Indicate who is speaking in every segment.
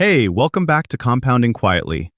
Speaker 1: Hey, welcome back to Compounding Quietly.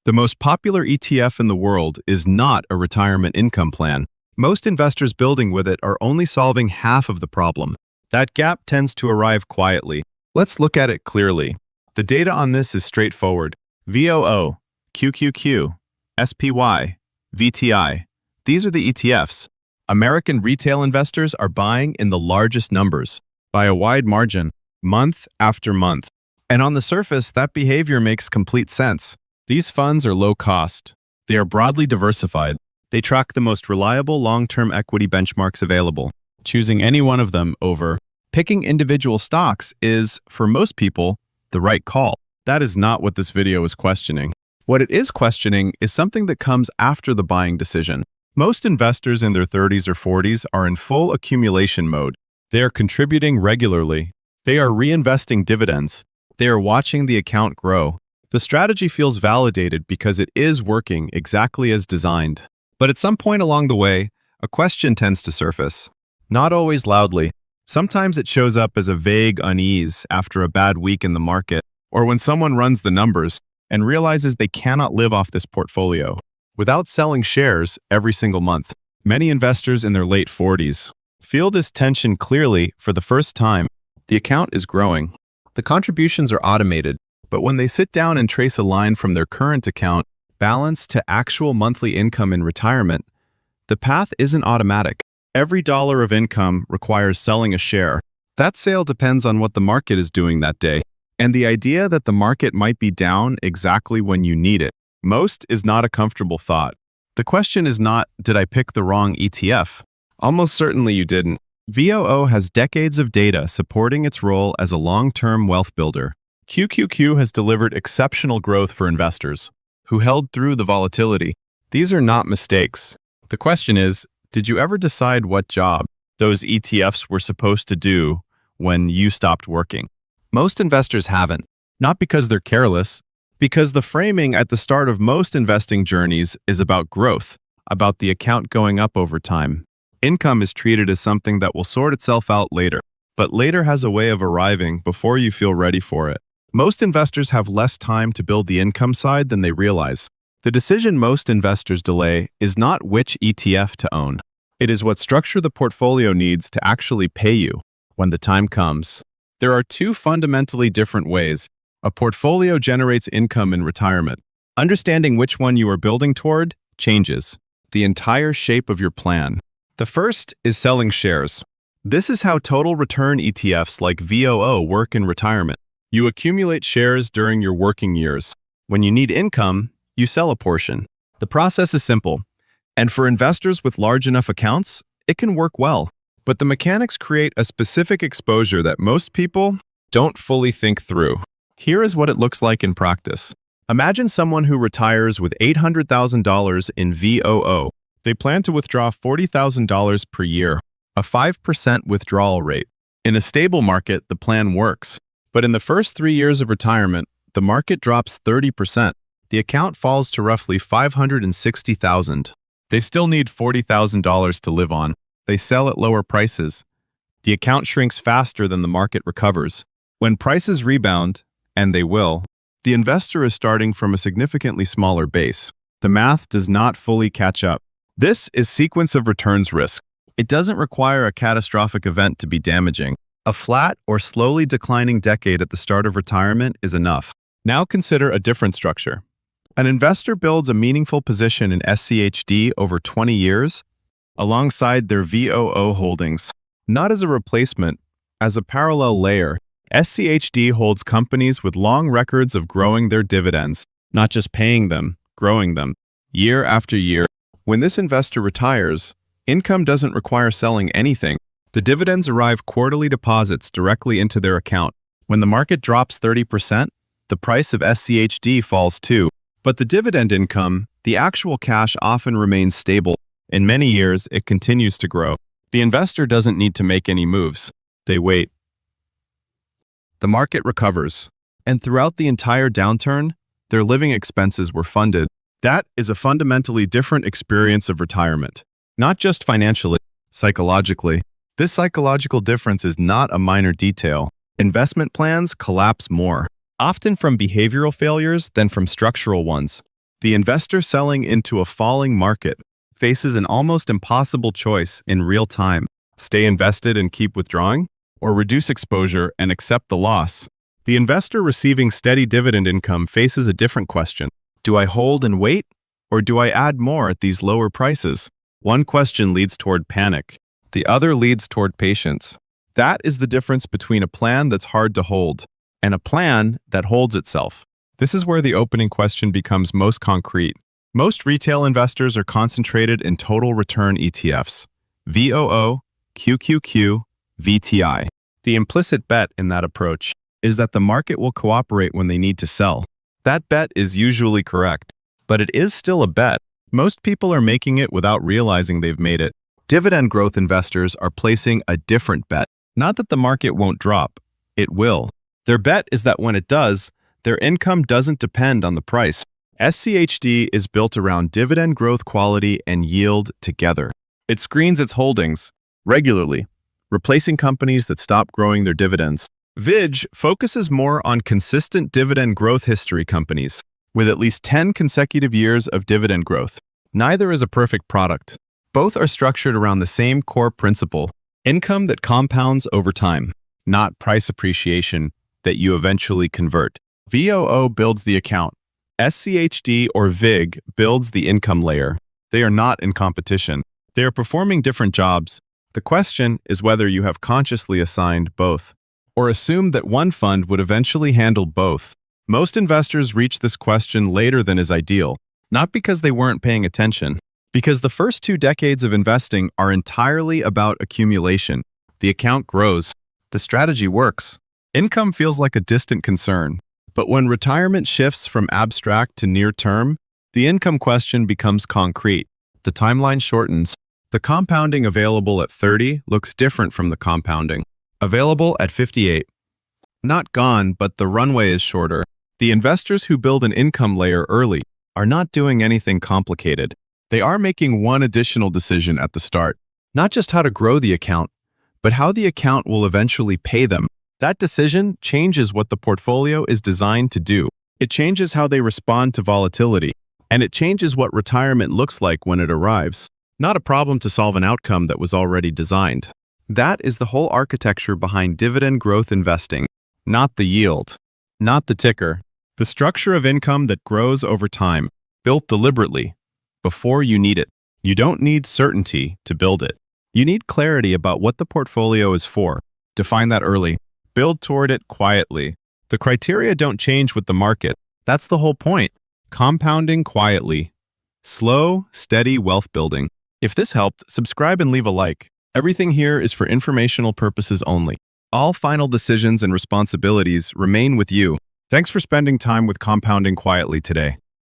Speaker 1: The most popular ETF in the world is not a retirement income plan. Most investors building with it are only solving half of the problem. That gap tends to arrive quietly. Let's look at it clearly. The data on this is straightforward. VOO, QQQ, SPY, VTI. These are the ETFs. American retail investors are buying in the largest numbers, by a wide margin, month after month. And on the surface, that behavior makes complete sense. These funds are low cost. They are broadly diversified. They track the most reliable long-term equity benchmarks available. Choosing any one of them over picking individual stocks is, for most people, the right call. That is not what this video is questioning. What it is questioning is something that comes after the buying decision. Most investors in their 30s or 40s are in full accumulation mode. They are contributing regularly. They are reinvesting dividends. They are watching the account grow. The strategy feels validated because it is working exactly as designed. But at some point along the way, a question tends to surface. Not always loudly. Sometimes it shows up as a vague unease after a bad week in the market, or when someone runs the numbers and realizes they cannot live off this portfolio without selling shares every single month. Many investors in their late 40s feel this tension clearly for the first time. The account is growing. The contributions are automated, but when they sit down and trace a line from their current account balance to actual monthly income in retirement, the path isn't automatic. Every dollar of income requires selling a share. That sale depends on what the market is doing that day, and the idea that the market might be down exactly when you need it most is not a comfortable thought. The question is not, did I pick the wrong ETF? Almost certainly you didn't. VOO has decades of data supporting its role as a long-term wealth builder. QQQ has delivered exceptional growth for investors who held through the volatility. These are not mistakes. The question is, did you ever decide what job those ETFs were supposed to do when you stopped working? Most investors haven't, not because they're careless, because the framing at the start of most investing journeys is about growth, about the account going up over time. Income is treated as something that will sort itself out later, but later has a way of arriving before you feel ready for it. Most investors have less time to build the income side than they realize. The decision most investors delay is not which ETF to own. It is what structure the portfolio needs to actually pay you when the time comes. There are two fundamentally different ways a portfolio generates income in retirement. Understanding which one you are building toward changes the entire shape of your plan. The first is selling shares. This is how total return ETFs like VOO work in retirement. You accumulate shares during your working years. When you need income, you sell a portion. The process is simple, and for investors with large enough accounts, it can work well. But the mechanics create a specific exposure that most people don't fully think through. Here is what it looks like in practice. Imagine someone who retires with $800,000 in VOO. They plan to withdraw $40,000 per year, a 5% withdrawal rate. In a stable market, the plan works. But in the first 3 years of retirement, the market drops 30%. The account falls to roughly $560,000. They still need $40,000 to live on. They sell at lower prices. The account shrinks faster than the market recovers. When prices rebound, and they will, the investor is starting from a significantly smaller base. The math does not fully catch up. This is sequence of returns risk. It doesn't require a catastrophic event to be damaging. A flat or slowly declining decade at the start of retirement is enough. Now consider a different structure. An investor builds a meaningful position in SCHD over 20 years alongside their VOO holdings, not as a replacement, as a parallel layer. SCHD holds companies with long records of growing their dividends, not just paying them, growing them, year after year. When this investor retires, income doesn't require selling anything. The dividends arrive quarterly deposits directly into their account. When the market drops 30%, the price of SCHD falls too. But the dividend income, the actual cash, often remains stable. In many years, it continues to grow. The investor doesn't need to make any moves. They wait. The market recovers. And throughout the entire downturn, their living expenses were funded. That is a fundamentally different experience of retirement. Not just financially, psychologically. This psychological difference is not a minor detail. Investment plans collapse more. often from behavioral failures than from structural ones. The investor selling into a falling market faces an almost impossible choice in real time: stay invested and keep withdrawing, or reduce exposure and accept the loss. The investor receiving steady dividend income faces a different question: do I hold and wait, or do I add more at these lower prices? One question leads toward panic. The other leads toward patience. That is the difference between a plan that's hard to hold and a plan that holds itself. This is where the opening question becomes most concrete. Most retail investors are concentrated in total return ETFs, VOO, QQQ, VTI. The implicit bet in that approach is that the market will cooperate when they need to sell. That bet is usually correct, but it is still a bet. Most people are making it without realizing they've made it. Dividend growth investors are placing a different bet. Not that the market won't drop, it will. Their bet is that when it does, their income doesn't depend on the price. SCHD is built around dividend growth quality and yield together. It screens its holdings regularly, replacing companies that stop growing their dividends. VIG focuses more on consistent dividend growth history companies, with at least 10 consecutive years of dividend growth. Neither is a perfect product. Both are structured around the same core principle: income that compounds over time, not price appreciation that you eventually convert. VOO builds the account. SCHD or VIG builds the income layer. They are not in competition. They are performing different jobs. The question is whether you have consciously assigned both, or assumed that one fund would eventually handle both. Most investors reach this question later than is ideal, not because they weren't paying attention, because the first 2 decades of investing are entirely about accumulation. The account grows. The strategy works. Income feels like a distant concern. But when retirement shifts from abstract to near-term, the income question becomes concrete. The timeline shortens. The compounding available at 30 looks different from the compounding available at 58. Not gone, but the runway is shorter. The investors who build an income layer early are not doing anything complicated. They are making one additional decision at the start, not just how to grow the account, but how the account will eventually pay them. That decision changes what the portfolio is designed to do. It changes how they respond to volatility, and it changes what retirement looks like when it arrives. Not a problem to solve an outcome that was already designed. That is the whole architecture behind dividend growth investing, not the yield, not the ticker. The structure of income that grows over time, built deliberately, before you need it. You don't need certainty to build it. You need clarity about what the portfolio is for. Define that early. Build toward it quietly. The criteria don't change with the market. That's the whole point. Compounding quietly. Slow, steady wealth building. If this helped, subscribe and leave a like. Everything here is for informational purposes only. All final decisions and responsibilities remain with you. Thanks for spending time with Compounding Quietly today.